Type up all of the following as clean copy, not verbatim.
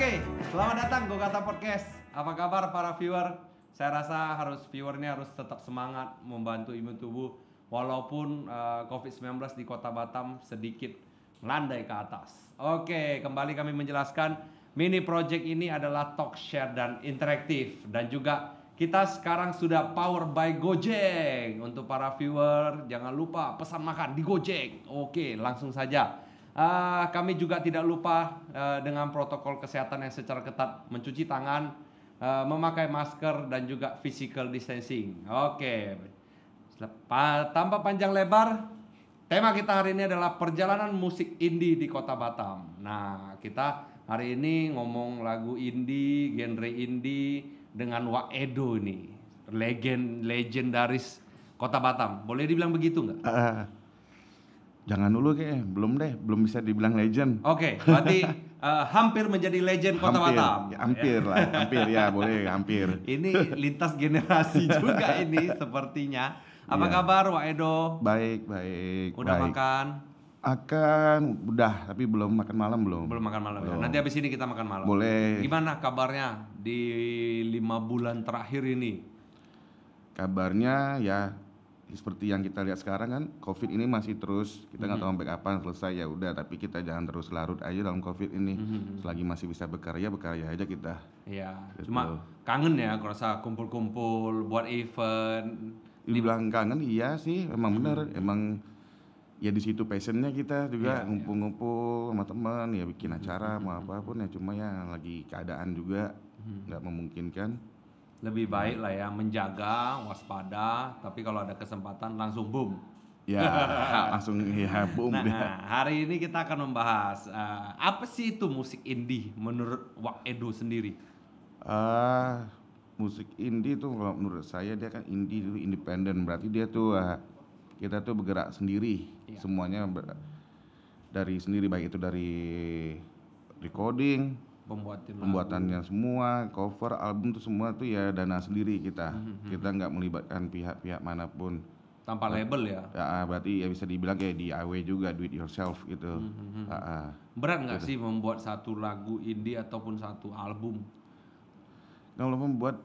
Oke, selamat datang Gogata Podcast. Apa kabar para viewer? Saya rasa viewernya harus tetap semangat membantu imun tubuh walaupun COVID-19 di Kota Batam sedikit melandai ke atas. Oke, kembali kami menjelaskan mini project ini adalah talk, share, dan interaktif. Dan juga kita sekarang sudah power by Gojek. Untuk para viewer, jangan lupa pesan makan di Gojek. Oke, langsung saja. Kami juga tidak lupa dengan protokol kesehatan yang secara ketat, mencuci tangan, memakai masker, dan juga physical distancing. Oke, tanpa panjang lebar, tema kita hari ini adalah perjalanan musik indie di Kota Batam. Nah, kita hari ini ngomong lagu indie, genre indie dengan Wak Edo nih, legendaris Kota Batam. Boleh dibilang begitu nggak? Jangan dulu kayaknya, belum bisa dibilang legend. Oke, berarti hampir menjadi legend Kota Batam. Hampir ya, boleh hampir. Ini lintas generasi juga ini sepertinya. Apa kabar Wak Edo? Baik. Udah baik. makan? Udah, tapi belum makan malam belum. Belum makan malam ya. Nanti habis ini kita makan malam. Boleh. Gimana kabarnya di 5 bulan terakhir ini? Kabarnya ya seperti yang kita lihat sekarang kan, COVID ini masih terus, kita nggak tahu sampai kapan selesai. Ya udah, tapi kita jangan terus larut aja dalam COVID ini. Selagi masih bisa bekerja aja kita. Iya, gitu. Cuma kangen ya, kerasa kumpul-kumpul buat event. Dibilang kangen, iya sih, emang bener, emang ya di situ passionnya kita juga, ngumpul-ngumpul sama teman, ya bikin acara mau apapun ya, cuma ya lagi keadaan juga nggak memungkinkan. Lebih baik lah ya menjaga, waspada, tapi kalau ada kesempatan langsung boom. Ya, langsung ya boom. Nah, hari ini kita akan membahas apa sih itu musik indie menurut Wak Edo sendiri? Musik indie tuh kalau menurut saya dia kan indie itu independen, berarti dia tuh kita tuh bergerak sendiri, semuanya dari sendiri, baik itu dari recording, pembuatannya semua, cover, album tuh semua tuh ya dana sendiri kita. Kita nggak melibatkan pihak-pihak manapun. Tanpa label ya? Ya, berarti ya bisa dibilang kayak DIY juga, do it yourself gitu. Berat nggak sih membuat satu lagu indie ataupun satu album? Kalau membuat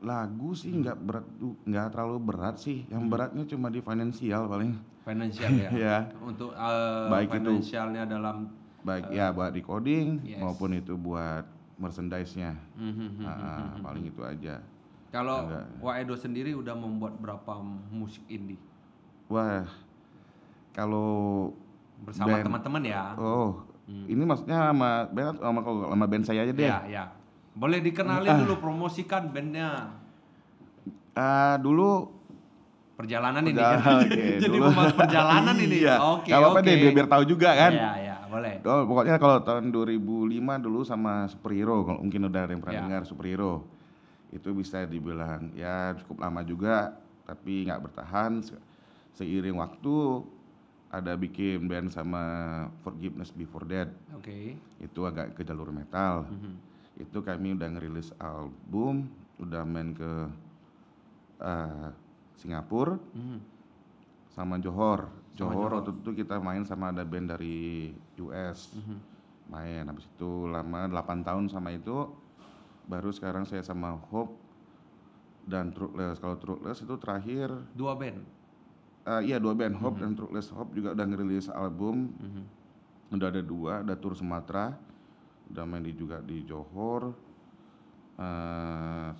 lagu sih nggak terlalu berat sih. Yang beratnya cuma di finansial paling. Finansial ya? Ya. Untuk baik finansialnya dalam ya buat recording maupun itu buat merchandise-nya. Paling itu aja. Kalau Wak Edo sendiri udah membuat berapa musik indie? Wah, kalau bersama teman-teman ya? Ini maksudnya sama band saya aja deh. Ya. Boleh dikenalin dulu, promosikan bandnya. Dulu perjalanan ini kan? Jadi membahas perjalanan ini. Oke. Apa deh biar tahu juga kan? Iya, boleh. Pokoknya kalau tahun 2005 dulu sama Superhero, kalau mungkin udah ada yang pernah dengar Superhero. Itu bisa dibilang ya cukup lama juga, tapi nggak bertahan. Seiring waktu ada bikin band sama Forgiveness Before Death. Itu agak ke jalur metal. Itu kami udah ngerilis album, udah main ke Singapura sama Johor waktu itu kita main sama ada band dari US. Main habis itu lama 8 tahun sama itu, baru sekarang saya sama Hope dan Truckless. Kalau Truckless itu terakhir 2 band. Iya 2 band, Hope dan Truckless. Hope juga udah ngerilis album, udah ada 2, ada tour Sumatera, udah main juga di Johor,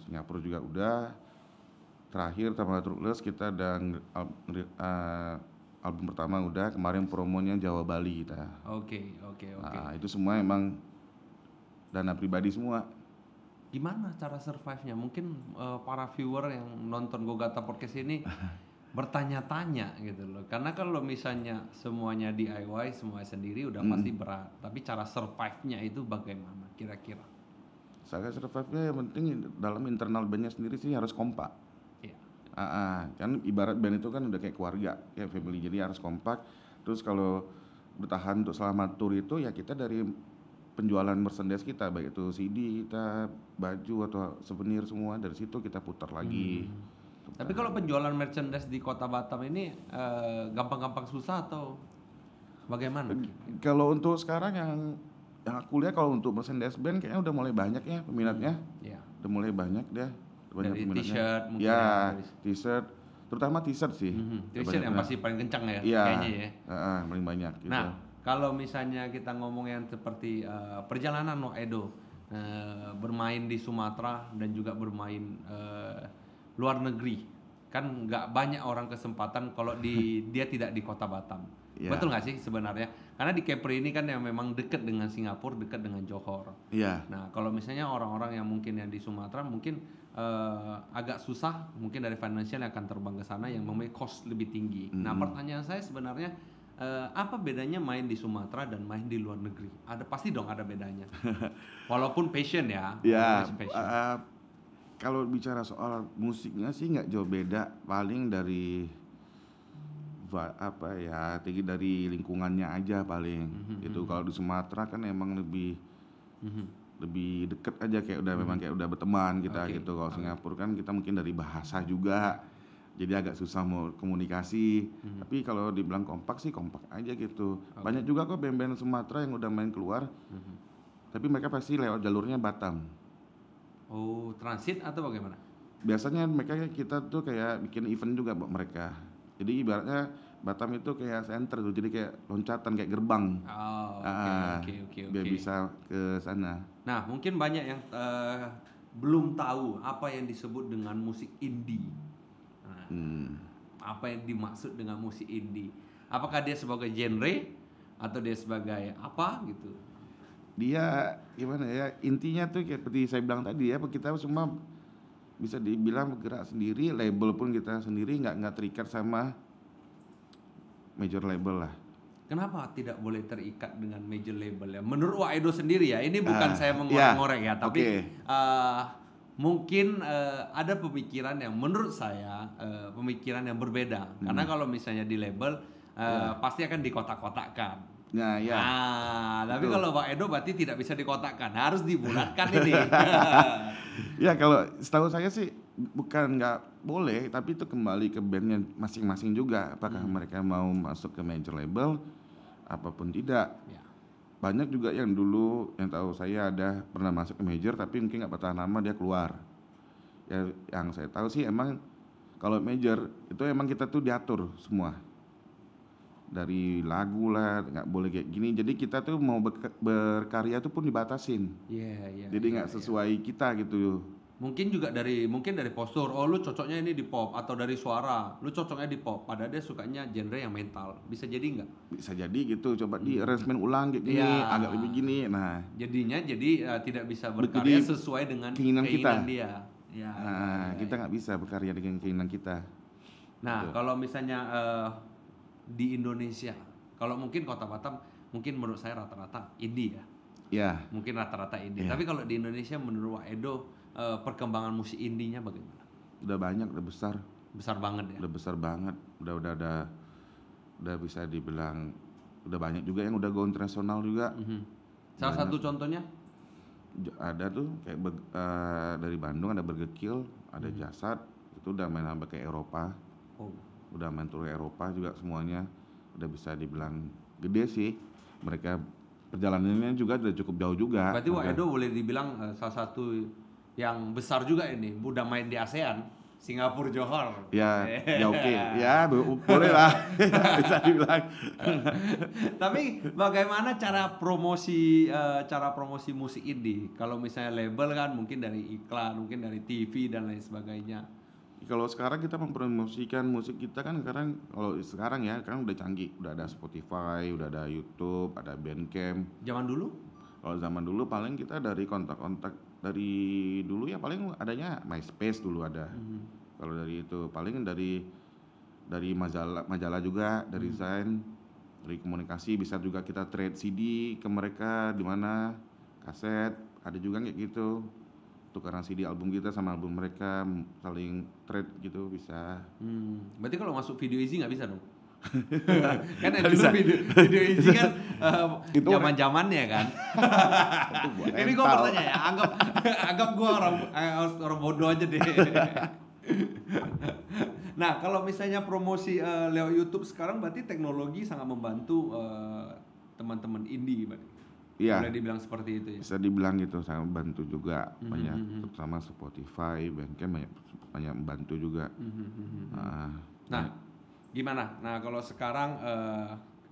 Singapura juga udah. Terakhir sama Truckless kita ada album pertama udah, kemarin promonya Jawa Bali kita. Oke. Itu semua emang dana pribadi semua. Gimana cara survive-nya? Mungkin para viewer yang nonton Gogata Podcast ini bertanya-tanya gitu loh. Karena kalau misalnya semuanya DIY, semuanya sendiri udah pasti berat. Tapi cara survive-nya itu bagaimana kira-kira? Saya survive-nya yang penting dalam internal bandnya sendiri sih harus kompak. Kan ibarat band itu kan udah kayak keluarga, kayak family, jadi harus kompak. Terus kalau bertahan untuk selama tour itu ya kita dari penjualan merchandise kita, baik itu CD kita, baju atau souvenir, semua dari situ kita putar lagi. Tapi kalau penjualan merchandise di Kota Batam ini gampang-gampang susah atau bagaimana? Kalau untuk sekarang yang Yang aku lihat kalau untuk merchandise band kayaknya udah mulai banyak ya peminatnya. Ya. Udah mulai banyak dia. Banyak Dari peminatnya. t-shirt mungkin Ya, dari t-shirt. Terutama t-shirt sih. t-shirt yang pasti paling kencang ya Iya, kayaknya ya. paling banyak gitu. Nah, kalau misalnya kita ngomong yang seperti perjalanan Wak Edo bermain di Sumatera dan juga bermain luar negeri, kan nggak banyak orang kesempatan kalau dia tidak di kota Batam. Iya. Betul nggak sih sebenarnya? Karena di Kepri ini kan yang memang dekat dengan Singapura, dekat dengan Johor. Iya. Nah, kalau misalnya orang-orang yang mungkin yang di Sumatera mungkin agak susah, mungkin dari financial yang akan terbang ke sana yang memiliki cost lebih tinggi. Nah, pertanyaan saya sebenarnya apa bedanya main di Sumatera dan main di luar negeri? Ada pasti dong ada bedanya. Walaupun passion ya. Ya, walaupun passion. kalau bicara soal musiknya sih nggak jauh beda, paling dari tinggi dari lingkungannya aja paling. Itu kalau di Sumatera kan emang lebih deket aja kayak udah memang kayak udah berteman kita gitu. Kalau Singapura kan kita mungkin dari bahasa juga. Jadi agak susah mau komunikasi. Tapi kalau dibilang kompak sih kompak aja gitu. Banyak juga kok band-band Sumatera yang udah main keluar. Tapi mereka pasti lewat jalurnya Batam. Oh, transit atau bagaimana? Biasanya kita tuh kayak bikin event juga buat mereka. Jadi ibaratnya Batam itu kayak center tuh, jadi kayak loncatan kayak gerbang. Oh, oke. Biar bisa ke sana. Nah, mungkin banyak yang belum tahu apa yang disebut dengan musik indie. Nah, apa yang dimaksud dengan musik indie? Apakah dia sebagai genre atau dia sebagai apa gitu? Dia gimana ya, intinya tuh kayak seperti saya bilang tadi ya, kita semua bisa dibilang bergerak sendiri, label pun kita sendiri, nggak terikat sama major label lah. Kenapa tidak boleh terikat dengan major label ya? Menurut Wak Edo sendiri ya, ini bukan saya mengorek-ngorek ya, tapi mungkin ada pemikiran yang menurut saya pemikiran yang berbeda. Karena kalau misalnya di label pasti akan dikotak-kotakkan. Nah, ya. Tapi kalau Pak Edo berarti tidak bisa dikotakkan, harus dibulatkan ini. Ya kalau setahu saya sih bukan nggak boleh, tapi itu kembali ke bandnya masing-masing juga. Apakah mereka mau masuk ke major label, apapun tidak. Ya. Banyak juga yang dulu yang tahu saya ada pernah masuk ke major, tapi mungkin nggak bertahan lama dia keluar. Ya, yang saya tahu sih emang kalau major itu emang kita tuh diatur semua. Dari lagu lah nggak boleh kayak gini, jadi kita tuh mau berkarya tuh pun dibatasin. Jadi nggak sesuai kita gitu. Mungkin dari postur, oh lu cocoknya ini di pop, atau dari suara lu cocoknya di pop, padahal dia sukanya genre yang metal, bisa jadi nggak? Bisa jadi gitu, coba di arrangement ulang kayak gini, agak lebih gini. Nah jadinya tidak bisa berkarya sesuai dengan keinginan kita. Dia Kita nggak bisa berkarya dengan keinginan kita. Nah gitu. Kalau misalnya di Indonesia, kalau mungkin Kota Batam mungkin menurut saya rata-rata indie ya. Mungkin rata-rata indie. Tapi kalau di Indonesia menurut Wak Edo perkembangan musik indinya bagaimana? Udah banyak, udah besar. Besar banget ya. Udah besar banget. Udah bisa dibilang udah banyak juga yang udah go internasional juga. Salah satu contohnya? Ada tuh kayak dari Bandung ada Burger Kill, ada Jasad, itu udah main sampai ke Eropa. Udah main tur Eropa juga semuanya, udah bisa dibilang gede sih. Mereka perjalanannya juga udah cukup jauh juga. Berarti Wak Edo boleh dibilang salah satu yang besar juga ini, udah main di ASEAN, Singapura, Johor. Ya oke. Ya boleh lah, bisa dibilang. Tapi bagaimana cara promosi musik indie? Kalau misalnya label kan mungkin dari iklan, mungkin dari TV dan lain sebagainya. Kalau sekarang kita mempromosikan musik kita kan sekarang ya kan udah canggih, udah ada Spotify, udah ada YouTube, ada Bandcamp. Zaman dulu? Kalau zaman dulu paling kita dari kontak-kontak dari dulu ya paling adanya MySpace dulu ada. Kalau dari itu paling dari majalah juga, dari desain, dari komunikasi bisa juga kita trade CD ke mereka di mana, kaset, ada juga kayak gitu. Tukaran CD album kita sama album mereka, saling trade gitu bisa. Berarti kalau masuk video easy nggak bisa dong? Kan yang dulu video easy kan zaman-zamannya kan. Ini gue bertanya ya, anggap gue orang bodoh aja deh. Nah kalau misalnya promosi lewat YouTube sekarang berarti teknologi sangat membantu teman-teman indie berarti. Iya. Boleh dibilang seperti itu ya. Bisa dibilang gitu, sangat bantu juga banyak, terutama Spotify, Bandcamp banyak banyak membantu juga. Ah, Nah, gimana? Nah, kalau sekarang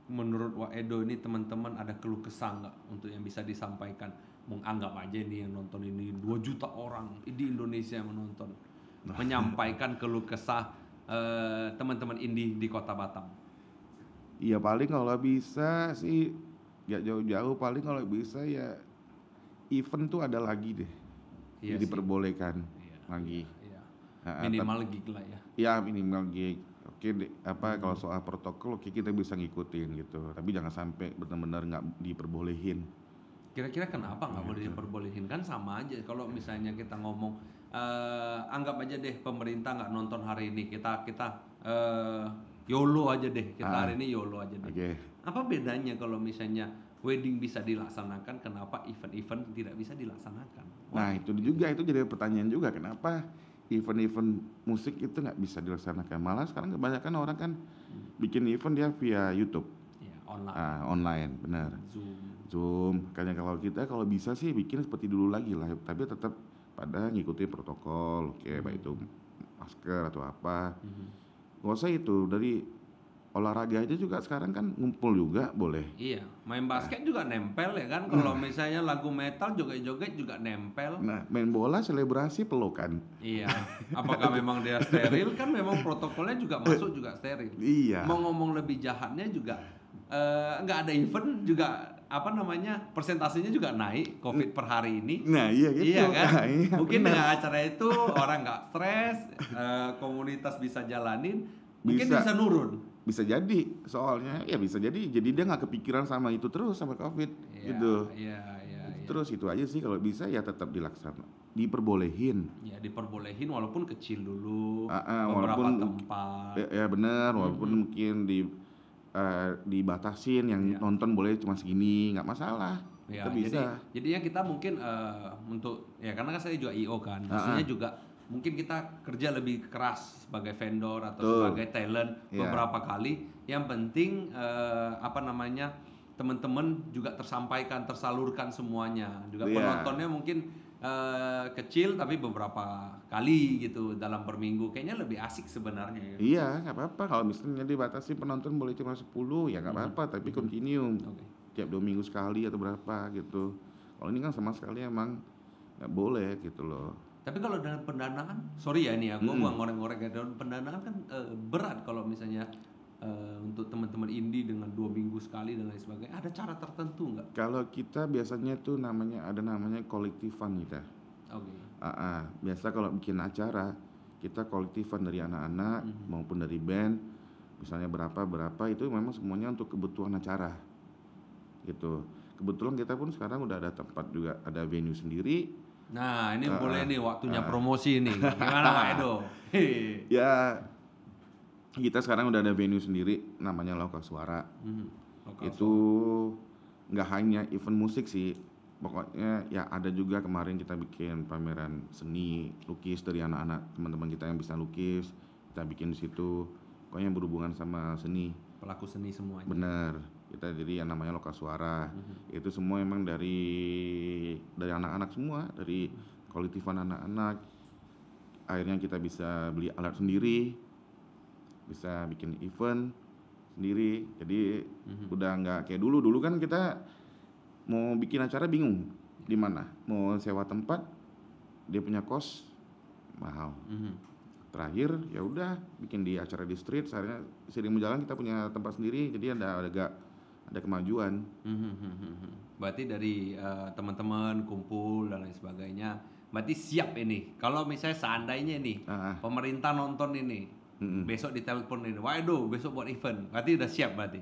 menurut Wak Edo ini teman-teman ada keluh kesah nggak untuk yang bisa disampaikan? Menganggap aja nih yang nonton ini 2 juta orang di Indonesia yang menonton, menyampaikan keluh kesah teman-teman indie di Kota Batam. Iya paling kalau bisa sih nggak jauh-jauh, paling kalau bisa ya event tuh ada lagi deh, Iya jadi sih. diperbolehkan Iya, lagi. iya. Ah, Minimal gig lah ya. Ya minimal gig. Oke deh, kalau soal protokol oke kita bisa ngikutin gitu, tapi jangan sampai benar-benar nggak diperbolehin. Kira-kira kenapa nggak boleh diperbolehin? Kan sama aja kalau misalnya kita ngomong anggap aja deh pemerintah nggak nonton hari ini, kita YOLO aja deh, kita hari ini YOLO aja deh. Oke. Apa bedanya kalau misalnya wedding bisa dilaksanakan, kenapa event-event tidak bisa dilaksanakan? Nah itu juga, itu jadi pertanyaan juga, kenapa event-event musik itu nggak bisa dilaksanakan? Malah sekarang kebanyakan orang kan bikin event dia via YouTube. Ya, online, Online, benar. Zoom. Makanya kalau bisa sih bikin seperti dulu lagi lah, tapi tetap pada ngikutin protokol, oke, baik itu masker atau apa. Nggak usah itu, dari olahraga aja juga sekarang kan ngumpul juga boleh. Iya, main basket juga nempel ya kan. Kalau misalnya lagu metal joget-joget juga nempel. Nah, main bola selebrasi pelukan. Iya, apakah memang dia steril? Kan memang protokolnya juga masuk juga steril. Iya. Mau ngomong lebih jahatnya juga nggak ada event juga persentasenya juga naik COVID per hari ini. Nah iya gitu. Iya kan? Nah, iya, Mungkin benar. dengan acara itu orang nggak stres, komunitas bisa jalanin, mungkin bisa nurun. Bisa jadi, soalnya ya bisa jadi dia nggak kepikiran sama itu terus, sama COVID gitu. Iya. Terus itu aja sih, kalau bisa ya tetap diperbolehin. Ya diperbolehin walaupun kecil dulu, beberapa Walaupun tempat. ya benar, walaupun mungkin dibatasin, yang nonton boleh cuma segini, nggak masalah. Ya, Kita bisa. jadinya kita mungkin untuk ya karena kan saya juga IO kan, maksudnya juga mungkin kita kerja lebih keras sebagai vendor atau sebagai talent beberapa kali. Yang penting teman-teman juga tersalurkan semuanya. Juga penontonnya mungkin kecil tapi beberapa kali gitu dalam berminggu, kayaknya lebih asik sebenarnya ya. Iya, nggak apa-apa kalau misalnya dibatasi penonton boleh cuma 10 ya nggak apa-apa, tapi continue tiap 2 minggu sekali atau berapa gitu. Kalau ini kan sama sekali emang nggak boleh gitu loh. Tapi kalau dalam pendanaan, sorry ya ini ya, gue ngorek-ngorek ya, dalam pendanaan kan berat kalau misalnya untuk teman-teman indie dengan 2 minggu sekali dan lain sebagainya. Ada cara tertentu nggak? Kalau kita biasanya tuh ada namanya kolektifan kita. Oke. Biasa kalau bikin acara kita kolektifan dari anak-anak maupun dari band, misalnya berapa itu memang semuanya untuk kebutuhan acara gitu. Kebetulan kita pun sekarang udah ada tempat juga, ada venue sendiri. Nah ini boleh nih waktunya promosi nih, gimana Pak Edo? Ya kita sekarang udah ada venue sendiri namanya Lokal Suara. Itu nggak hanya event musik sih, pokoknya ya ada juga kemarin kita bikin pameran seni lukis dari anak-anak teman-teman kita yang bisa lukis, kita bikin di situ, pokoknya yang berhubungan sama seni, pelaku seni semuanya. bener, kita jadi yang namanya Lokal Suara. Itu semua emang dari anak-anak semua, dari kolektifan anak-anak. Akhirnya kita bisa beli alat sendiri, bisa bikin event sendiri. Jadi udah nggak kayak dulu kan kita mau bikin acara bingung di mana, mau sewa tempat dia punya kos mahal. Terakhir ya udah bikin di acara di street, akhirnya sering berjalan kita punya tempat sendiri, jadi ada kemajuan. Berarti dari teman-teman kumpul dan lain sebagainya, berarti siap ini. Kalau misalnya seandainya nih pemerintah nonton ini, besok ditelepon ini, waduh besok buat event, berarti udah siap berarti.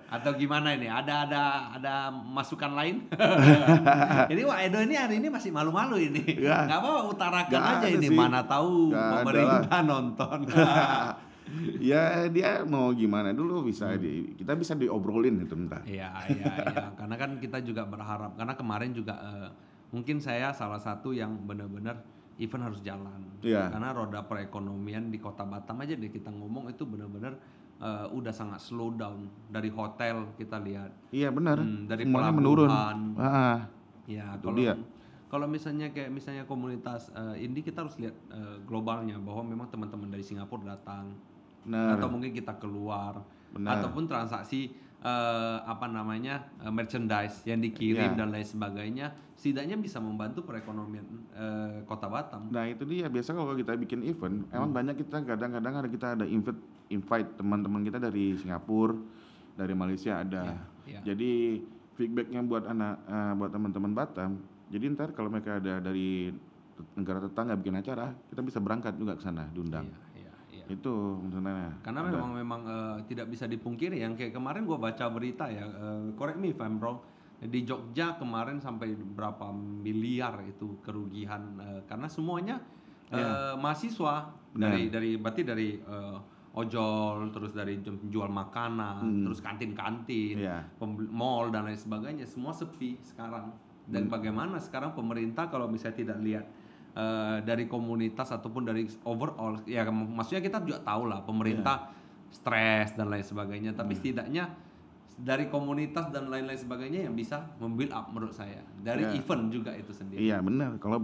Atau gimana ini? Ada masukan lain? Jadi Wak Edo ini hari ini masih malu-malu ini. Nggak apa-apa, utarakan aja ini sih. Mana tahu pemerintah nonton. Ya dia mau gimana dulu kita bisa diobrolin itu bentar. Iya. Karena kan kita juga berharap, karena kemarin juga mungkin saya salah satu yang benar-benar event harus jalan. Karena roda perekonomian di Kota Batam aja deh kita ngomong itu benar-benar udah sangat slow down. Dari hotel kita lihat, Iya benar. dari Semuanya menurun. pelabuhan. Ya, Itu dia. kalau misalnya kayak misalnya komunitas indie, kita harus lihat globalnya, bahwa memang teman-teman dari Singapura datang, Benar. atau mungkin kita keluar, Benar. ataupun transaksi merchandise yang dikirim Iya. dan lain sebagainya, setidaknya bisa membantu perekonomian Kota Batam. Nah itu dia, biasa kalau kita bikin event, emang banyak kita kadang-kadang kita ada invite teman-teman kita dari Singapura, dari Malaysia ada. Iya. Jadi feedbacknya buat buat teman-teman Batam, jadi ntar kalau mereka ada dari negara tetangga bikin acara, kita bisa berangkat juga ke sana, diundang. Iya. Itu sebenarnya. Karena memang tidak bisa dipungkiri, yang kayak kemarin gua baca berita ya, correct me if I'm wrong, di Jogja kemarin sampai berapa miliar itu kerugian, karena semuanya mahasiswa berarti dari ojol, terus dari jual makanan, terus kantin-kantin, mall dan lain sebagainya, semua sepi sekarang. Dan bagaimana sekarang pemerintah kalau misalnya tidak lihat dari komunitas ataupun dari overall, ya maksudnya kita juga tahu lah pemerintah stres dan lain sebagainya, tapi setidaknya dari komunitas dan lain-lain sebagainya yang bisa membuild up menurut saya dari event juga itu sendiri. Iya benar. Kalau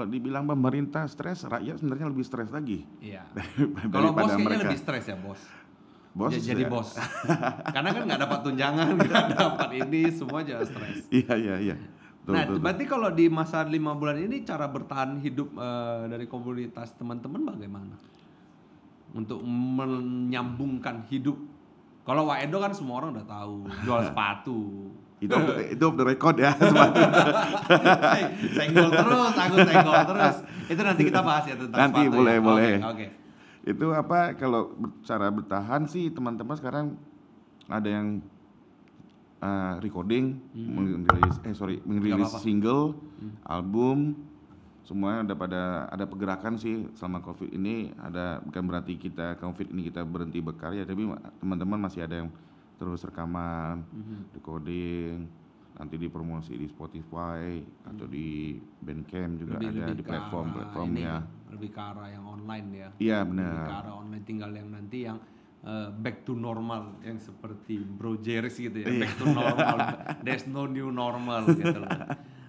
dibilang pemerintah stres, rakyat sebenarnya lebih stres lagi. Iya. Kalau bos kayaknya mereka. lebih stres ya bos. Bos jadi bos. Karena kan nggak dapat tunjangan, nggak dapat ini, semua jadi stres. Iya. Berarti kalau di masa 5 bulan ini cara bertahan hidup dari komunitas teman-teman bagaimana? Untuk menyambungkan hidup. Kalau Waedo kan semua orang udah tahu, jual sepatu. Itu off the record ya, sepatu. Senggol terus. Itu nanti kita bahas ya tentang nanti sepatu. Boleh. Oke. Itu kalau cara bertahan sih teman-teman sekarang ada yang recording, merilis single, album, semuanya ada pergerakan sih selama Covid ini. Bukan berarti Covid ini kita berhenti berkarya, tapi teman-teman masih ada yang terus rekaman, recording, nanti dipromosi di Spotify atau di Bandcamp juga ada di platformnya. Lebih ke arah yang online ya. Iya benar. Lebih ke arah online, tinggal yang nanti yang back to normal, yang seperti Bro Jeris gitu ya. Back to normal, there's no new normal gitu loh.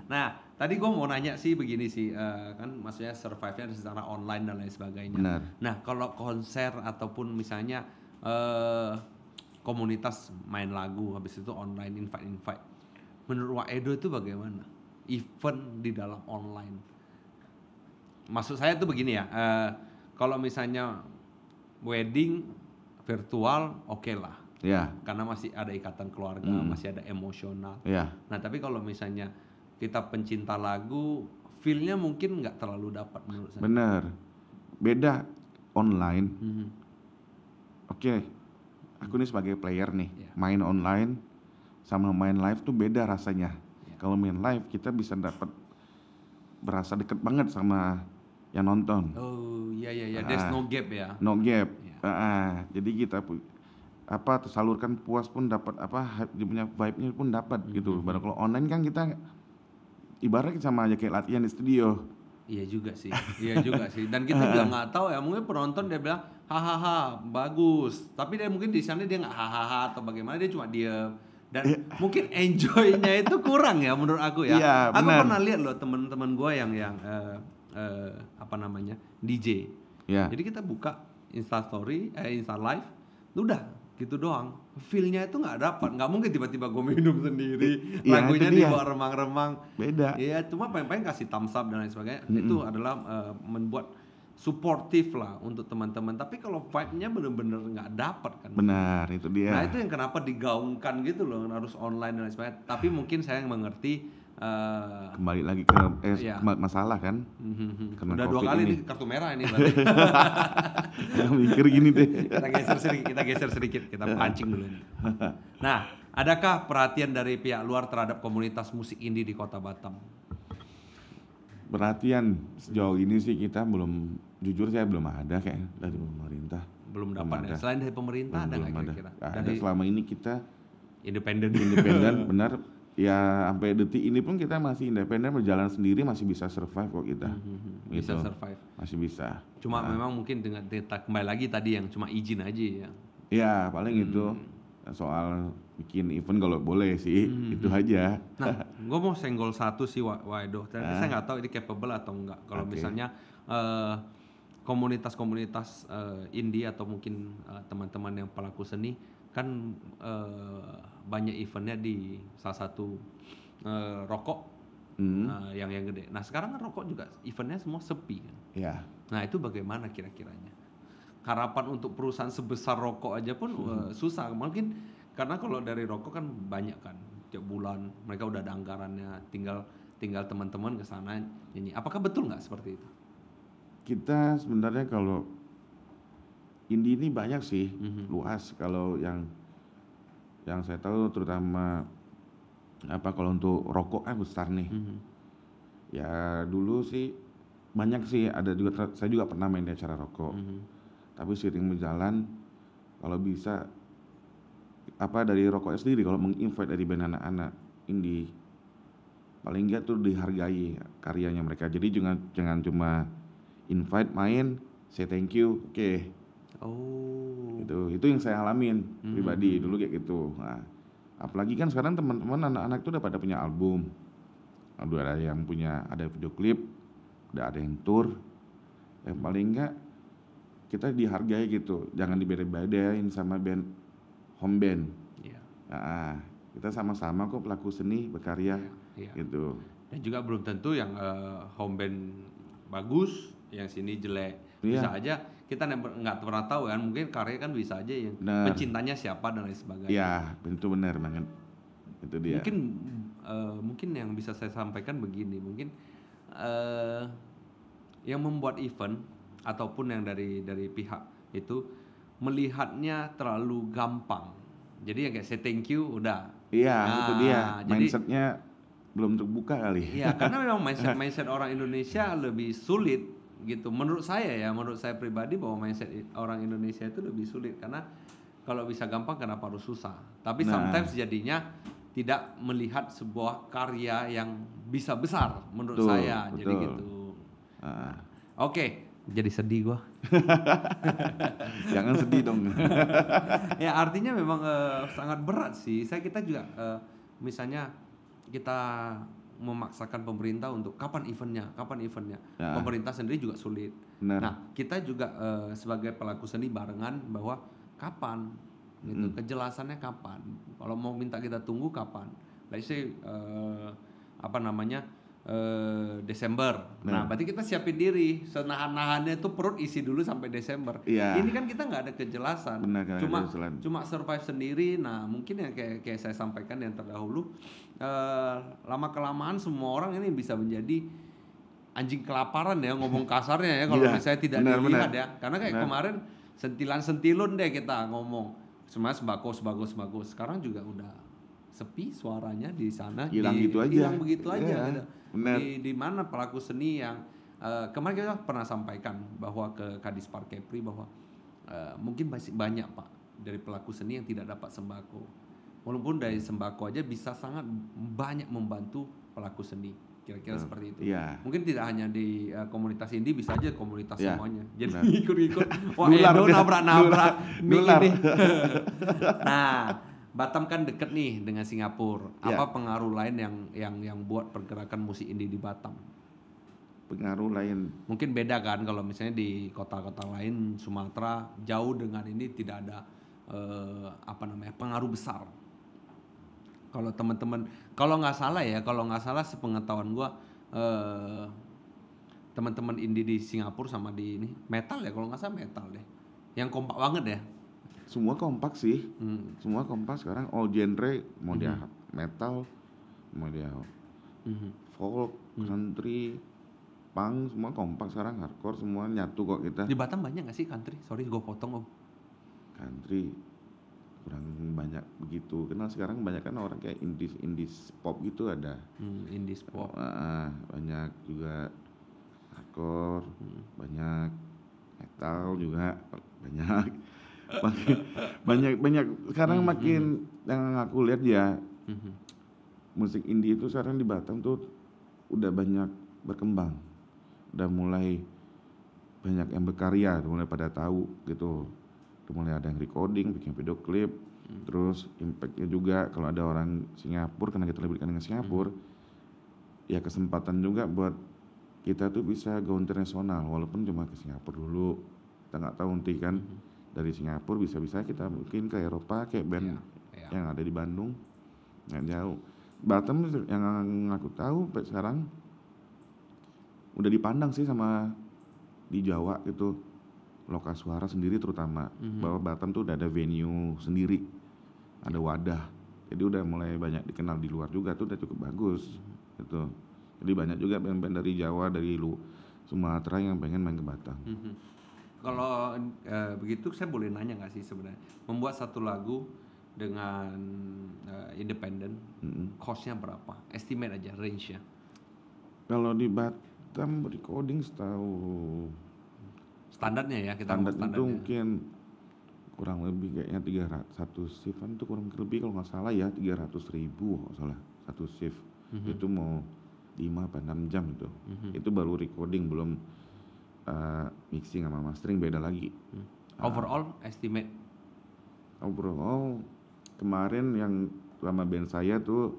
Nah, tadi gue mau nanya sih begini sih, kan maksudnya survive-nya secara online dan lain sebagainya. Benar. Nah, kalau konser ataupun misalnya komunitas main lagu, habis itu online invite. Menurut Waedo itu bagaimana? Event di dalam online. Maksud saya tuh begini ya, kalau misalnya wedding virtual oke lah. Ya. Karena masih ada ikatan keluarga, masih ada emosional. Ya. Nah, tapi kalau misalnya kita pencinta lagu, feel-nya mungkin nggak terlalu dapat menurut saya. Bener. Beda online. Oke. Aku nih sebagai player nih, main online sama main live tuh beda rasanya. Kalau main live kita bisa berasa deket banget sama yang nonton. Oh iya, there's no gap ya. No gap. Jadi kita tersalurkan puas pun dapat dia punya vibe-nya pun dapat gitu. Baru kalau online kan kita ibaratnya sama aja kayak latihan di studio. Iya juga sih. Dan kita juga nggak tahu ya, mungkin penonton dia bilang hahaha bagus, tapi dia mungkin di sana dia nggak hahaha atau bagaimana, dia cuma diem. Dan mungkin enjoy-nya itu kurang ya menurut aku ya. Iya, aku bener. pernah lihat loh teman-teman gue yang DJ. Ya. Jadi kita buka Insta live, udah gitu doang. Feel-nya itu nggak dapat, nggak mungkin tiba-tiba gue minum sendiri, lagunya dibawa remang-remang. Beda. Iya, cuma paling kasih thumbs up dan lain sebagainya. Itu adalah membuat suportif lah untuk teman-teman. Tapi kalau vibe-nya bener-bener nggak dapat kan. Benar, itu dia. Nah itu yang kenapa digaungkan gitu loh, harus online dan lain sebagainya. Tapi mungkin saya yang mengerti. Kembali lagi ke masalah kan. Udah 2 kali nih kartu merah ini berarti. Mikir gini deh. Kita geser sedikit, kita pancing dulu ini. Nah, adakah perhatian dari pihak luar terhadap komunitas musik indie di Kota Batam? Perhatian sejauh ini sih kita jujur saya belum ada kayak dari pemerintah. Belum dapat ya. Selain dari pemerintah ada nggak kira-kira? Ada, selama ini kita independen benar. Ya sampai detik ini pun kita masih independen, berjalan sendiri, masih bisa survive kok kita. Bisa survive. Masih bisa. Cuma memang mungkin dengan kita kembali lagi tadi yang cuma izin aja ya. Ya paling itu soal bikin event kalau boleh sih itu aja. Nah, gue mau senggol satu sih Waido. Tapi saya nggak tahu ini capable atau enggak. Kalau Oke. misalnya komunitas-komunitas indie atau mungkin teman-teman yang pelaku seni kan banyak eventnya di salah satu rokok yang gede. Nah sekarang kan rokok juga eventnya semua sepi kan. Ya. Nah itu bagaimana kira-kiranya? Harapan untuk perusahaan sebesar rokok aja pun susah. Mungkin karena kalau dari rokok kan banyak kan tiap bulan mereka udah ada anggarannya, tinggal teman-teman ke sana nyanyi. Apakah betul nggak seperti itu? Kita sebenarnya kalau indie ini banyak sih, luas. Kalau yang saya tahu terutama kalau untuk rokok kan besar nih. Ya dulu sih banyak sih, ada juga saya juga pernah main di acara rokok. Tapi seiring berjalan kalau bisa dari rokoknya sendiri kalau menginvite dari band anak-anak indie paling enggak tuh dihargai karyanya mereka. Jadi jangan cuma invite main, say thank you, oke. Oh. Itu yang saya alamin pribadi dulu kayak gitu. Nah, apalagi kan sekarang teman-teman anak-anak tuh udah pada punya album, udah ada yang punya ada video klip, udah ada yang tour. Yang paling enggak kita dihargai gitu, jangan dibeda-bedain sama band home band. Iya. Nah, kita sama-sama kok pelaku seni berkarya Iya. gitu. Dan juga belum tentu yang home band bagus, yang sini jelek. Iya. Bisa aja kita nggak pernah tahu kan, mungkin karya kan bisa aja yang pencintanya siapa dan lain sebagainya. Iya, itu benar banget. Itu dia. Mungkin yang bisa saya sampaikan begini, mungkin yang membuat event ataupun yang dari pihak itu melihatnya terlalu gampang. Jadi yang kayak say thank you udah. Iya, itu dia. Jadi Mindsetnya belum terbuka kali. iya, karena memang mindset orang Indonesia lebih sulit gitu. Menurut saya pribadi bahwa mindset orang Indonesia itu lebih sulit karena kalau bisa gampang kenapa harus susah. Tapi sometimes jadinya tidak melihat sebuah karya yang bisa besar menurut saya. Betul. Jadi gitu. Oke, jadi sedih gua. Jangan sedih dong. Ya artinya memang sangat berat sih. Kita juga misalnya kita memaksakan pemerintah untuk kapan eventnya. Ya. Pemerintah sendiri juga sulit. Benar. Nah kita juga sebagai pelaku seni barengan bahwa kapan gitu, kejelasannya kapan. Kalau mau minta kita tunggu kapan. Let's say Desember. Nah, berarti kita siapin diri. Senahan-nahannya itu perut isi dulu sampai Desember. Iya. Ini kan kita nggak ada kejelasan. Benar, Cuma survive sendiri. Nah, mungkin yang kayak saya sampaikan yang terdahulu, lama kelamaan semua orang ini bisa menjadi anjing kelaparan ya, ngomong kasarnya ya kalau misalnya tidak dilihat ya. Karena kayak kemarin sentilan-sentilun deh kita ngomong. Semuanya sembako. Sekarang juga udah sepi suaranya di sana, hilang begitu aja gitu. Di mana pelaku seni yang kemarin kita pernah sampaikan bahwa ke Kadis Parkepri bahwa mungkin masih banyak Pak dari pelaku seni yang tidak dapat sembako. Walaupun dari sembako aja bisa sangat banyak membantu pelaku seni. Kira-kira seperti itu. Iya. Mungkin tidak hanya di komunitas indie, bisa aja komunitas semuanya. Jadi ikut-ikut. Wah, Nular, Edo nabrak-nabrak nular. ini. Nah, Batam kan deket nih dengan Singapura. Apa pengaruh lain yang buat pergerakan musik indie di Batam? Pengaruh lain. Mungkin beda kan kalau misalnya di kota-kota lain Sumatera jauh dengan ini tidak ada pengaruh besar. Kalau teman-teman, kalau nggak salah sepengetahuan gua teman-teman indie di Singapura sama di ini metal ya, kalau nggak salah metal deh. Yang kompak banget ya. Semua kompak sih. Semua kompak sekarang all genre, mau dia metal, mau dia folk, country, punk, semua kompak sekarang, hardcore semua nyatu kok kita. Di Batam banyak nggak sih country? Sorry gue potong Om. Country kurang banyak begitu. Kenal sekarang banyak kan orang kayak indies pop gitu ada. Indies pop. Banyak juga hardcore, banyak metal juga banyak. banyak sekarang makin yang aku lihat ya musik indie itu sekarang di Batam tuh udah banyak berkembang, udah mulai banyak yang berkarya, udah mulai pada tahu gitu. mulai ada yang recording, bikin video klip, terus impactnya juga kalau ada orang Singapura, karena kita lebih dekat dengan Singapura, ya kesempatan juga buat kita tuh bisa go internasional, walaupun cuma ke Singapura dulu, kita nggak tahu nanti kan dari Singapura bisa-bisa kita mungkin ke Eropa kayak band yang ada di Bandung, nggak jauh. Batam yang aku tahu sampai sekarang udah dipandang sih sama di Jawa itu, Loka Suara sendiri terutama, bahwa Batam tuh udah ada venue sendiri, ada wadah, jadi udah mulai banyak dikenal di luar juga, tuh udah cukup bagus gitu. Jadi banyak juga band-band dari Jawa, dari Sumatera yang pengen main ke Batam. Kalau begitu saya boleh nanya nggak sih sebenarnya, membuat satu lagu dengan independen, cost-nya berapa? Estimate aja, range-nya. Kalau di Batam recording setahu Standarnya ya, kita standar ngomong itu mungkin kurang lebih kayaknya 300 satu shift kan, itu kurang lebih kalau nggak salah ya 300.000 kalau salah satu shift. Itu mau 5 apa 6 jam itu. Itu baru recording, belum mixing sama mastering, beda lagi. Overall estimate? Overall kemarin yang sama band saya tuh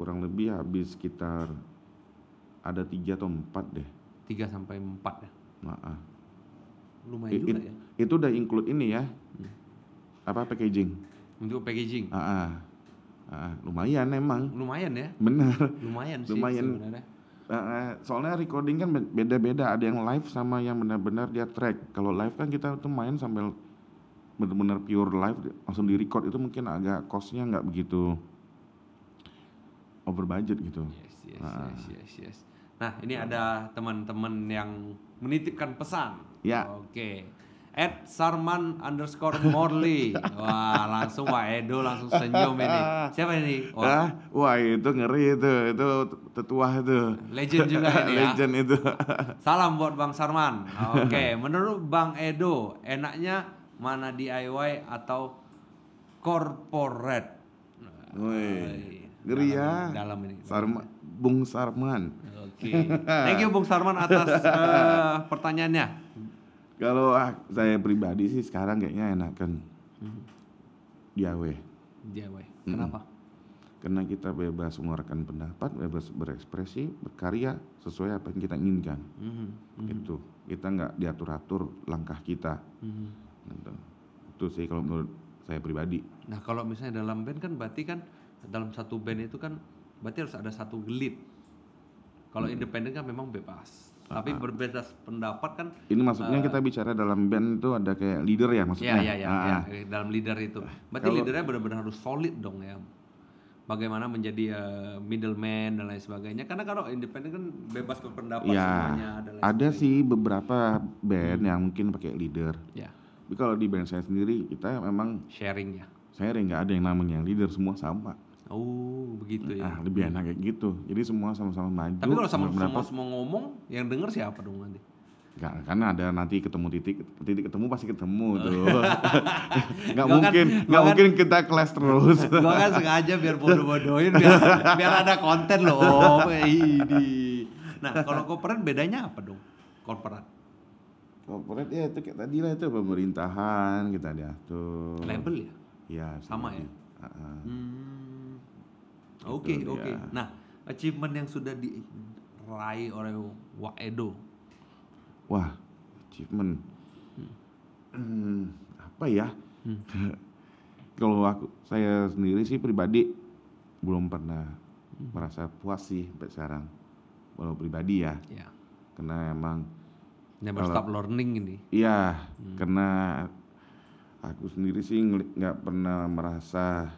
kurang lebih habis sekitar ada 3 atau 4 deh. 3 sampai 4 ya? Lumayan juga ya? Itu udah include ini ya, apa packaging. Untuk packaging? Lumayan emang. Lumayan ya? Bener. Lumayan sih Lumayan. sebenarnya. Soalnya recording kan beda-beda, ada yang live sama yang benar-benar dia track. Kalau live kan kita tuh main sambil benar-benar pure live, langsung di record, itu mungkin agak cost-nya nggak begitu over budget gitu. Yes. Nah, ini ada teman-teman yang menitipkan pesan. Ya. Oke. @sarman_morley. Wah, langsung Wak Edo langsung senyum ini. Siapa ini? Wah itu ngeri itu tetua itu. Legend juga ini ya. Legend itu. Salam buat Bang Sarman. Oke, menurut Bang Edo, enaknya mana DIY atau corporate? Ngeri ya. Dalam ini. Bung Sarman. Oke. Thank you Bung Sarman atas pertanyaannya. Kalau saya pribadi sih sekarang kayaknya enakan DIY. Kenapa? Karena kita bebas mengeluarkan pendapat, bebas berekspresi, berkarya sesuai apa yang kita inginkan. Itu kita nggak diatur-atur langkah kita. Gitu. Itu sih kalau menurut saya pribadi. Nah kalau misalnya dalam band kan berarti kan dalam satu band itu kan berarti harus ada satu lead. Kalau independen kan memang bebas. Tapi berbeda pendapat kan. Ini maksudnya kita bicara dalam band itu ada kayak leader ya maksudnya. Iya, dalam leader itu. Berarti leadernya benar-benar harus solid dong ya. Bagaimana menjadi middleman dan lain sebagainya. Karena kalau independen kan bebas berpendapat semuanya. Dan lain ada sih beberapa band yang mungkin pakai leader. Ya. Tapi kalau di band saya sendiri kita memang sharing ya. Sharing, nggak ada yang namanya leader, semua sama. Oh begitu ya. Lebih enak kayak gitu. Jadi semua sama-sama maju. Tapi kalau sama-sama semua ngomong, yang denger siapa dong nanti? Enggak, karena ada nanti ketemu titik ketemu pasti ketemu tuh. Nggak mungkin kita kelas terus. Gua kan sengaja biar bodoh-bodohin biar ada konten loh. Oh, ini. Nah, kalau corporate bedanya apa dong? Corporate ya itu kayak tadi lah, itu pemerintahan kita diatur. Label ya? Iya, sama ya. Oke. Nah, achievement yang sudah diraih oleh Wak Edo. Wah, achievement. Apa ya? Kalau saya sendiri sih pribadi belum pernah merasa puas sih sampai sekarang. Kalau pribadi ya. Karena emang never stop learning ini. Iya, karena aku sendiri sih nggak pernah merasa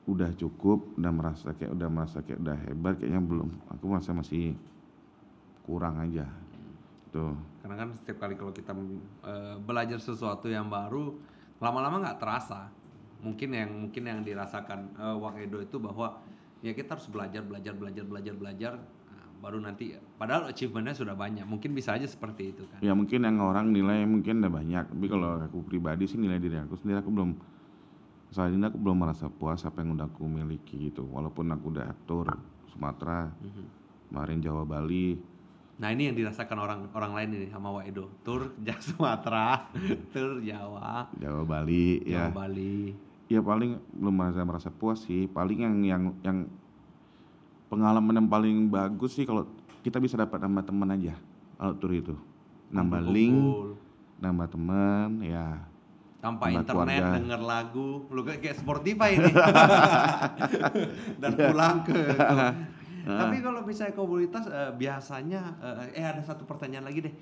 udah cukup, udah merasa kayak udah hebat, kayaknya belum. Aku merasa masih kurang aja. Tuh. Karena kan setiap kali kalau kita belajar sesuatu yang baru, lama-lama nggak terasa. Mungkin yang dirasakan Wak Edo itu bahwa ya kita harus belajar, nah, baru nanti. Padahal achievementnya sudah banyak. Mungkin bisa aja seperti itu kan. Ya mungkin yang orang nilai mungkin udah banyak, tapi kalau aku pribadi sih nilai diri aku sendiri, saat ini aku belum merasa puas apa yang udah aku miliki gitu. Walaupun aku udah atur Sumatera, kemarin Jawa, Bali, Nah ini yang dirasakan orang lain ini sama Wak Edo. Tur Sumatera, tur Jawa, Jawa, Bali, Jawa ya. Bali. Ya paling belum merasa puas sih. Paling yang pengalaman yang paling bagus sih kalau kita bisa dapat nambah teman aja kalau tur itu. Nambah link, Kumpul-kumpul. nambah teman, ya. Tanpa Nambah internet, keluarga. denger lagu, lu kayak Spotify ini. Dan pulang ke Tapi kalau misalnya komunitas biasanya ada satu pertanyaan lagi deh.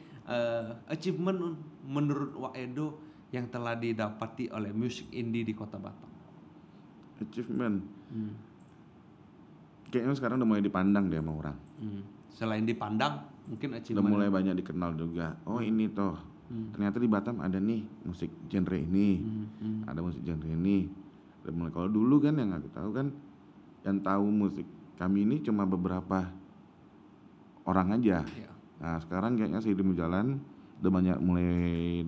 Achievement menurut Wak Edo yang telah didapati oleh musik indie di Kota Batam. Achievement. Kayaknya sekarang udah mulai dipandang deh sama orang. Selain dipandang, mungkin Udah achievement. mulai banyak dikenal juga. Oh ini toh, ternyata di Batam ada nih musik genre ini, ada musik genre ini. Udah mulai. Kalau dulu kan yang aku tahu kan, yang tahu musik kami ini cuma beberapa orang aja. Ya. Nah sekarang kayaknya seiring berjalan udah banyak mulai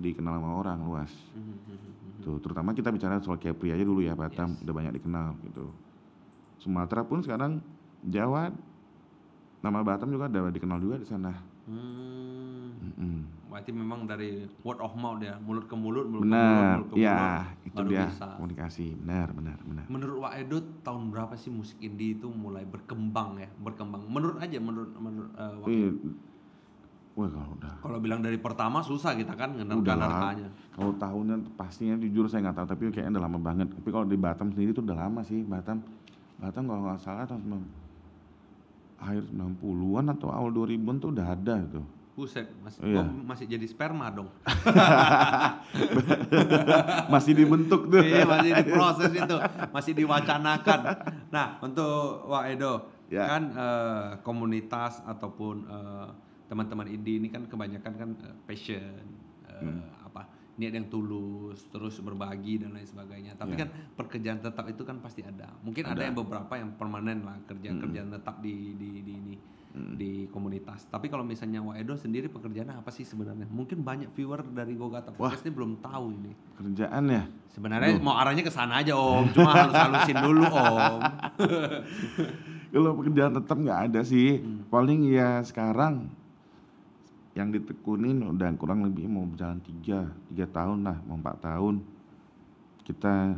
dikenal sama orang luas. Tuh, terutama kita bicara soal Kepri aja dulu ya, Batam udah banyak dikenal gitu. Sumatera pun sekarang, Jawa, nama Batam juga udah dikenal juga di sana. Berarti memang dari word of mouth ya, mulut ke mulut, Benar, mulut ke ya mulut, itu baru dia bisa. komunikasi. Benar. Menurut Wak Edo tahun berapa sih musik indie itu mulai berkembang ya? Menurut Wak Edo. Wah kalau udah. Kalau bilang dari pertama susah kita kan Udah ngenalkan lah. harganya. Kalau tahunnya pastinya jujur saya nggak tahu, tapi kayaknya udah lama banget. Tapi kalau di Batam sendiri tuh udah lama sih. Batam kalau nggak salah tahun akhir 90-an atau awal 2000-an tuh udah ada itu. Buset, Iya. masih jadi sperma dong. Masih dibentuk tuh. Iya, masih diproses itu, masih diwacanakan. Nah, untuk Wak Edo, Ya. kan komunitas ataupun teman-teman indie ini kan kebanyakan kan passion, niat yang tulus, terus berbagi dan lain sebagainya. Tapi Ya. kan pekerjaan tetap itu kan pasti ada. Mungkin ada yang beberapa yang permanen lah kerjaan tetap di komunitas. Tapi kalau misalnya Wak Edo sendiri pekerjaannya apa sih sebenarnya? Mungkin banyak viewer dari Gogata Podcast ini belum tahu ini. Kerjaan ya. Sebenarnya mau arahnya ke sana aja Om, cuma halus-halusin dulu Om. Kalau pekerjaan tetap nggak ada sih. Paling ya sekarang yang ditekunin udah kurang lebih mau berjalan 3 tahun lah, mau 4 tahun. Kita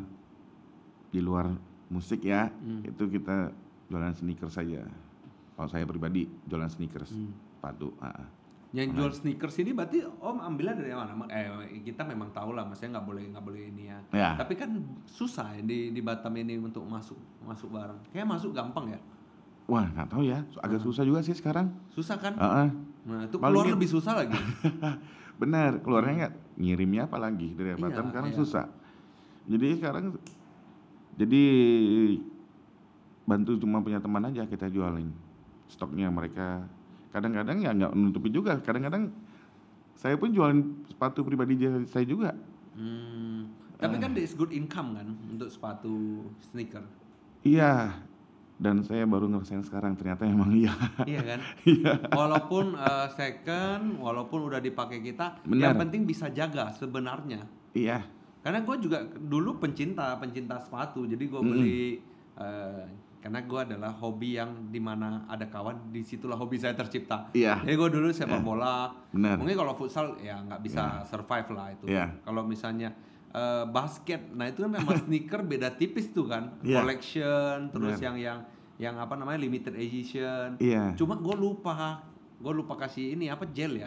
di luar musik ya, itu kita jualan sneakers saja. Kalau saya pribadi jualan sneakers, sepatu. Yang jual sneakers ini berarti Om ambilnya dari mana? Kita memang tahu lah, maksudnya nggak boleh ini ya. Ya. Tapi kan susah ya di Batam ini untuk masuk barang. Kayak masuk gampang ya? Wah nggak tahu ya, agak susah juga sih sekarang. Susah kan? Nah, itu paling keluar lebih susah lagi. Benar, keluarnya nggak, ngirimnya apalagi dari Batam sekarang susah. Jadi bantu cuma punya teman aja kita jualin stoknya mereka. Kadang-kadang ya nggak menutupi juga. Kadang-kadang saya pun jualin sepatu pribadi saya juga. Tapi kan there is good income kan untuk sepatu sneaker. Iya. Dan saya baru ngerasain sekarang ternyata emang iya. Iya kan? Iya. Walaupun second, walaupun udah dipakai kita, Benar. yang penting bisa jaga sebenarnya. Iya. Karena gue juga dulu pencinta sepatu, jadi gue beli karena gue adalah hobi yang dimana ada kawan, disitulah hobi saya tercipta. Iya. Jadi gue dulu sepak bola. Benar. Mungkin kalau futsal ya nggak bisa survive lah itu. Iya. Kalau misalnya basket, nah itu kan memang sneaker beda tipis tuh kan, Iya. collection, terus yang apa namanya limited edition. Iya. Cuma gue lupa kasih ini gel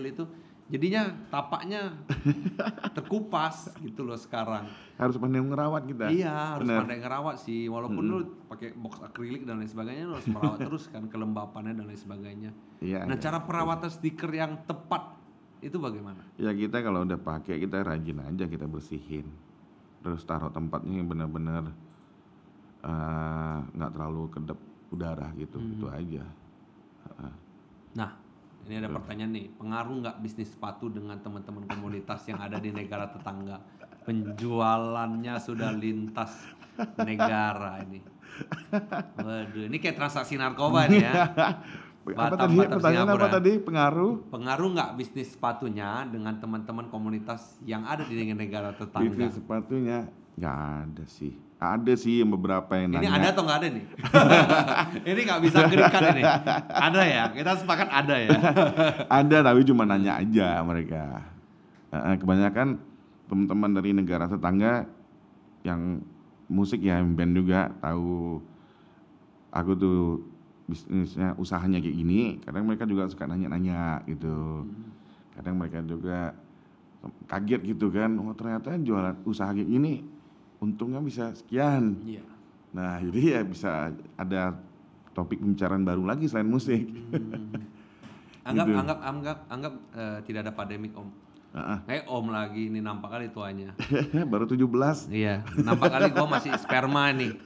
itu, jadinya tapaknya terkupas gitu loh sekarang. Harus pandai ngerawat kita. Iya, harus Benar. pandai ngerawat sih, walaupun lu pakai box akrilik dan lain sebagainya, lu harus merawat terus kan kelembapannya dan lain sebagainya. Iya. Nah, cara perawatan stiker yang tepat itu bagaimana? Ya kita kalau udah pakai kita rajin aja, kita bersihin. Terus taruh tempatnya yang benar-benar nggak terlalu kedap udara gitu, itu aja. Nah, ini ada pertanyaan nih, pengaruh nggak bisnis sepatu dengan teman-teman komunitas yang ada di negara tetangga? Penjualannya sudah lintas negara ini. Waduh, ini kayak transaksi narkoba nih ya. Apa tadi pertanyaan apa tadi? Pengaruh nggak bisnis sepatunya dengan teman-teman komunitas yang ada di negara tetangga? Bisnis sepatunya nggak ada sih. Ada sih yang beberapa yang Ini nanya. ada atau nggak ada nih? Ini nggak bisa gerikan ini. Ada ya, kita sepakat ada ya. Ada tapi cuma nanya aja mereka. Kebanyakan teman-teman dari negara tetangga yang musik ya, band juga tahu aku tuh bisnisnya, usahanya kayak gini. Kadang mereka juga suka nanya-nanya gitu. Kadang mereka juga kaget gitu kan, oh ternyata jualan usaha kayak gini untungnya bisa sekian. Iya. Nah jadi ya bisa ada topik pembicaraan baru lagi selain musik. Anggap Gitu. anggap tidak ada pandemik Om. Heeh. Om lagi ini nampak kali tuanya. Baru 17. Iya, nampak kali gua masih sperma nih.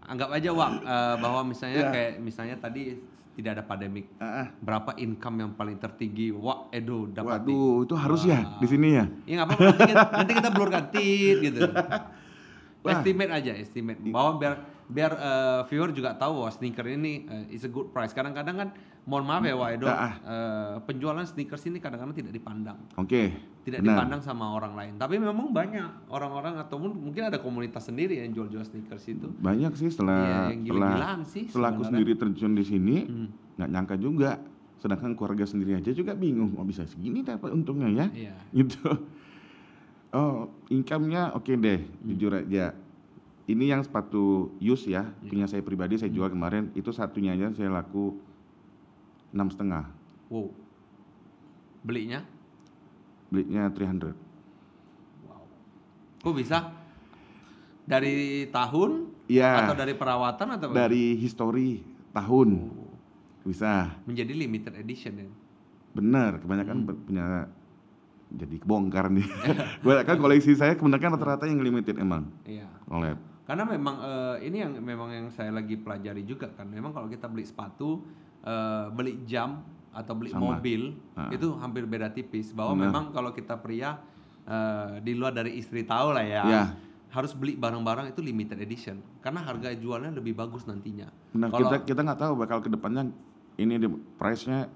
Anggap aja Wak, bahwa misalnya Iya. kayak misalnya tadi tidak ada pandemik. Berapa income yang paling tertinggi Wak Edo dapat? Waduh, itu harus ya di sini ya. Ya nggak apa-apa, nanti kita blurkan tit gitu. Estimate aja, estimate. Bahwa biar viewer juga tahu bahwa sneaker ini is a good price. Kadang-kadang kan, mohon maaf ya Wak Edo, penjualan sneakers ini kadang-kadang tidak dipandang. Oke. Tidak dipandang sama orang lain. Tapi memang banyak orang-orang atau mungkin ada komunitas sendiri yang jual-jual sneakers itu. Banyak sih setelah Yang gila-gilaan sih setelah aku sebenarnya. sendiri terjun di sini, nggak nyangka juga. Sedangkan keluarga sendiri aja juga bingung, oh bisa segini dapat untungnya ya, Iya. gitu. Oh, income-nya oke deh, jujur aja. Ini yang sepatu use ya, punya saya pribadi saya jual kemarin, itu satunya aja saya laku 6,5. Wow. Belinya? Belinya 300. Wow. Kok bisa? Dari tahun? Iya. Atau dari perawatan atau bagaimana? Dari history tahun. Bisa. Menjadi limited edition ya? Bener, kebanyakan punya, jadi kebongkar nih. Kebanyakan koleksi saya kebanyakan rata-rata yang limited emang. Iya. Oled. Karena memang ini yang memang yang saya lagi pelajari juga kan. Memang kalau kita beli sepatu, beli jam atau beli Sama. mobil itu hampir beda tipis. Bahwa memang kalau kita pria di luar dari istri tahu lah ya. Iya. Harus beli barang-barang itu limited edition karena harga jualnya lebih bagus nantinya. Nah, Kalau kita nggak tahu bakal kedepannya ini price-nya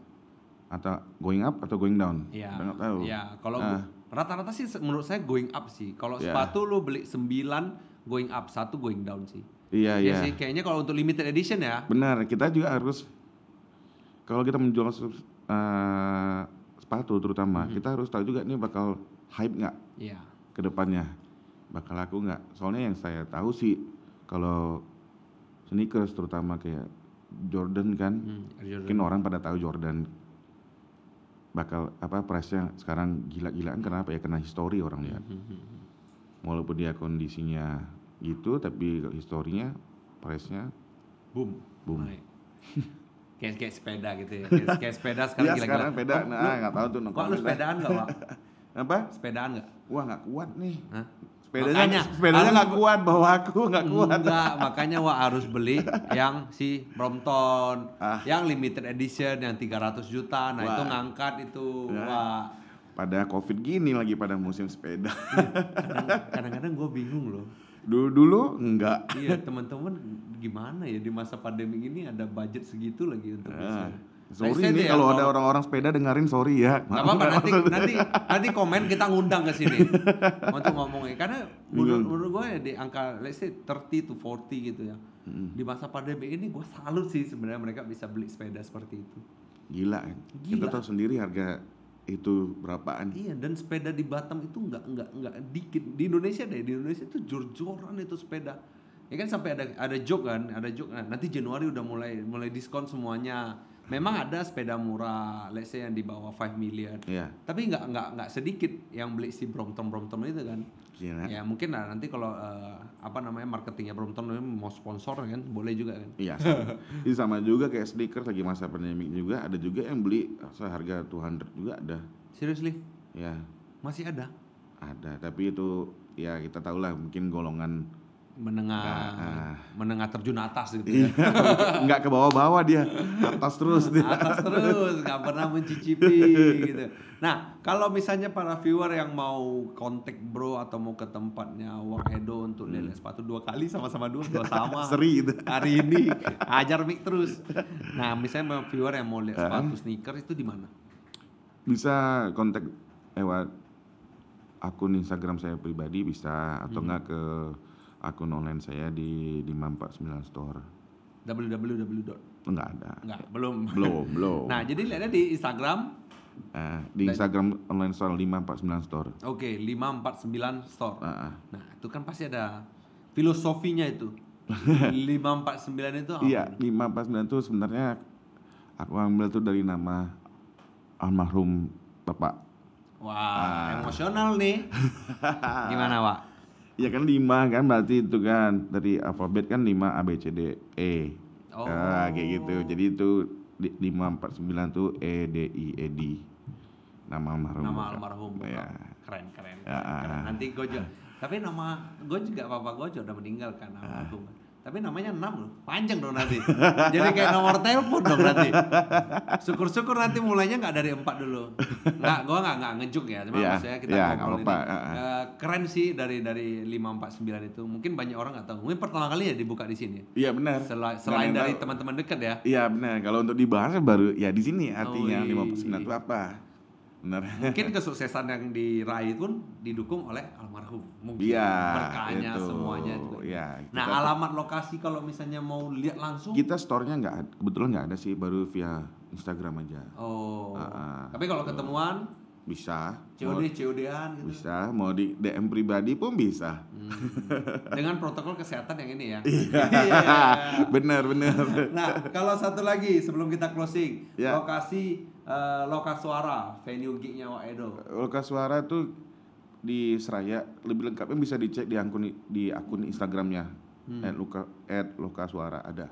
atau going up atau going down. Iya. Kita nggak tahu. Iya, kalau rata-rata sih menurut saya going up sih. Kalau Iya. sepatu lu beli 9 going up, 1 going down sih. Iya, Iya iya. sih, kayaknya kalau untuk limited edition ya. Benar, kita juga harus kalau kita menjual sepatu terutama, kita harus tahu juga ini bakal hype nggak Iya. ke depannya. Bakal laku nggak? Soalnya yang saya tahu sih kalau sneakers terutama kayak Jordan kan, mungkin orang pada tahu Jordan bakal price-nya sekarang gila-gilaan. Kenapa ya? Karena histori orang lihat. Walaupun dia kondisinya gitu, tapi historinya price-nya Boom. boom. Naik. kayak sepeda gitu ya. Kayak sepeda sekarang Iya, gila-gila. sekarang beda. Nah, nggak tahu tuh Kok nongkrong lu beda. sepedaan enggak, Wak? Apa? Sepedaan enggak? Wah, nggak kuat nih. Hah? Sepedanya Makanya, nggak kuat, bawa aku nggak kuat. Enggak, makanya Wak harus beli yang si Brompton, yang limited edition yang 300 juta. Nah, itu ngangkat itu, Wak. Pada Covid gini lagi pada musim sepeda. Kadang-kadang gue bingung loh. Dulu enggak. Iya, teman-teman gimana ya di masa pandemi ini ada budget segitu lagi untuk bisa. Sorry nih kalau ada orang-orang sepeda dengerin, sorry ya. Nggak apa-apa, nanti komen kita ngundang ke sini untuk ngomongin. Karena menurut gue ya di angka let's say 30 to 40 gitu ya. Di masa pandemi ini gue salut sih sebenarnya mereka bisa beli sepeda seperti itu. Gila kan. Kita tahu sendiri harga itu berapaan. Iya, dan sepeda di Batam itu nggak dikit. Di Indonesia itu jor-joran itu sepeda. Ya kan sampai ada joke kan, nanti Januari udah mulai diskon semuanya. Memang ada sepeda murah, let's say yang di bawah 5 million. Iya. Tapi nggak sedikit yang beli si Brompton itu kan. Gila. Ya mungkin lah nanti kalau marketingnya Brompton mau sponsor kan boleh juga kan. Iya. Ini sama juga kayak sneakers lagi masa pandemi juga, ada juga yang beli seharga 200 juga ada. Seriously? Ya. Masih ada? Ada, tapi itu ya kita tahu lah mungkin golongan menengah terjun atas gitu ya. Nggak ke bawah-bawah dia, atas terus dia. Atas terus, nggak pernah mencicipi gitu. Nah, kalau misalnya para viewer yang mau kontak bro atau mau ke tempatnya Wak Edo untuk lihat sepatu 2 kali sama-sama dua sama. Seri gitu. Hari ini ajar mic terus. Nah, misalnya viewer yang mau lihat sepatu sneakers itu di mana? Bisa kontak lewat akun Instagram saya pribadi bisa, atau nggak ke akun online saya di 549 Store. www. Enggak ada. Enggak, belum. Belum. Nah, jadi lihatnya di Instagram. Di Instagram online store 549 Store. Oke, 549 Store. Ah. Nah, itu kan pasti ada filosofinya itu. 549 itu apa? Iya, 549 itu sebenarnya aku ambil tuh dari nama almarhum Bapak. Wah, emosional nih. Gimana, Pak? Ya kan 5 kan berarti itu kan dari alfabet kan 5 A B C D E. Oh. Kayak gitu. Jadi itu 549 tuh E D I E D. Nama almarhum. Nama Bapak. almarhum. Ya. Keren. Ya. Nanti gue juga. Tapi nama gue juga papa gue juga udah meninggal kan almarhum. Tapi namanya 6 loh, panjang dong nanti. Jadi kayak nomor telepon dong nanti. Syukur-syukur nanti mulainya nggak dari 4 dulu. Gue nggak ngejuk ya, cuma maksudnya kita ngobrol ini. Keren sih dari 549 itu. Mungkin banyak orang nggak tahu. Mungkin pertama kali ya dibuka di sini. Iya benar. Selain dari teman-teman dekat ya. Iya benar. Kalau untuk dibahas baru ya di sini artinya 549 itu apa? Benar. Mungkin kesuksesan yang diraih pun didukung oleh almarhum. Mungkin berkahnya itu. semuanya juga. Ya, nah, alamat lokasi kalau misalnya mau lihat langsung. Kita store-nya kebetulan nggak ada sih, baru via Instagram aja. Oh. Tapi kalau ketemuan bisa. COD-an gitu. Bisa, mau di DM pribadi pun bisa. Dengan protokol kesehatan yang ini ya. Iya. Benar. Nah, kalau satu lagi sebelum kita closing, Ya. lokasi Lokasuara, venue gignya Wak Edo. Lokasuara itu di Seraya, lebih lengkapnya bisa dicek di akun Instagramnya @lokasuara ada.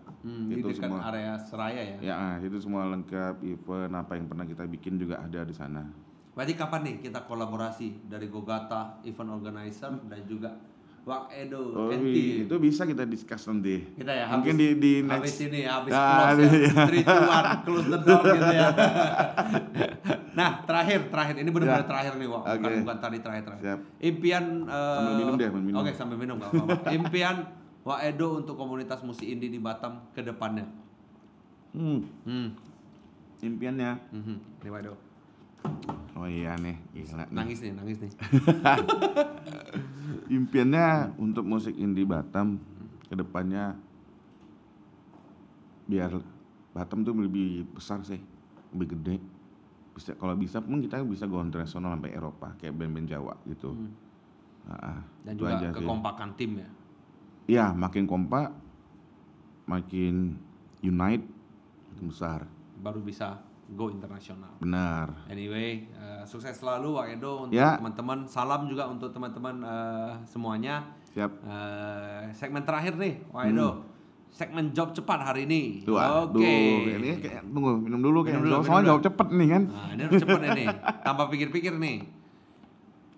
Itu di dekat semua area Seraya ya. Ya, itu semua lengkap, event apa yang pernah kita bikin juga ada di sana. Berarti kapan nih kita kolaborasi dari Gogata event organizer dan juga Wak Edo NT? Itu bisa kita discuss nanti. Kita ya, mungkin di habis next ini habis close ya. 3, 2, 1, close the door gitu ya. Nah, terakhir ini benar-benar terakhir nih, Wak. Bukan tadi terakhir. Siap. Impian sambil minum deh, minum. Oke, sambil minum enggak apa-apa. Impian Wak Edo untuk komunitas musik indie di Batam ke depannya. Impiannya. Ini Wak Edo. Oh iya nih, gila nih. Nangis nih. Impiannya untuk musik indie Batam ke depannya biar Batam tuh lebih besar sih, lebih gede. Kalau bisa pun kita bisa go internasional sampai Eropa kayak band-band Jawa gitu. Dan juga kekompakan tim ya. Iya, makin kompak, makin unite, makin besar. Baru bisa go internasional. Benar. Anyway, sukses selalu Wak Edo untuk teman-teman. Salam juga untuk teman-teman semuanya. Siap. Segmen terakhir nih Wak Edo. Segmen jawab cepat hari ini. Oke. Ini kayak tunggu minum dulu kayak. Soalnya jawab cepat nih kan. Nah, ini harus cepat ini. Tanpa pikir-pikir nih.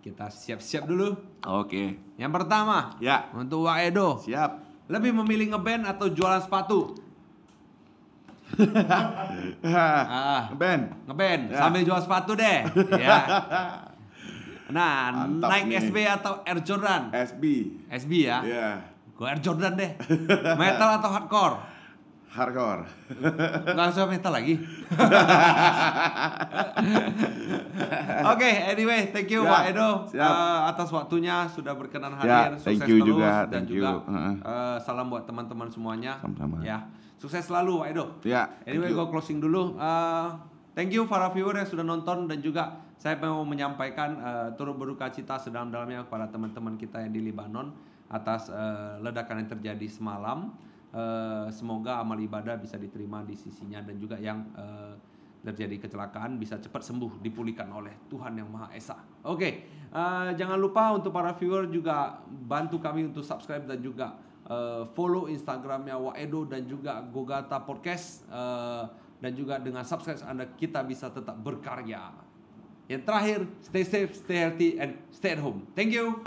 Kita siap-siap dulu. Oke. Yang pertama, untuk Wak Edo. Siap. Lebih memilih ngeband atau jualan sepatu? Ngeband sambil jual sepatu deh. Ya. Nah, mantap naik nih. SB atau Air Jordan? SB ya. Gue Air Jordan deh. Metal atau hardcore? Hardcore. Nggak usah metal lagi. Oke, anyway, thank you Wak Edo atas waktunya sudah berkenan hadir. Sukses thank you terus juga, dan juga salam buat teman-teman semuanya. Sama-sama. Ya, sukses selalu Wak Edo. Ya. Anyway, gue closing dulu. Thank you para viewer yang sudah nonton dan juga saya mau menyampaikan turut berduka cita sedalam-dalamnya kepada teman-teman kita yang di Libanon atas ledakan yang terjadi semalam. Semoga amal ibadah bisa diterima di sisinya dan juga yang terjadi kecelakaan bisa cepat sembuh, dipulihkan oleh Tuhan yang Maha Esa. Oke, jangan lupa untuk para viewer juga bantu kami untuk subscribe dan juga follow Instagramnya Wak Edo dan juga Gogata Podcast, dan juga dengan subscribe Anda kita bisa tetap berkarya. Yang terakhir, stay safe, stay healthy, and stay at home. Thank you.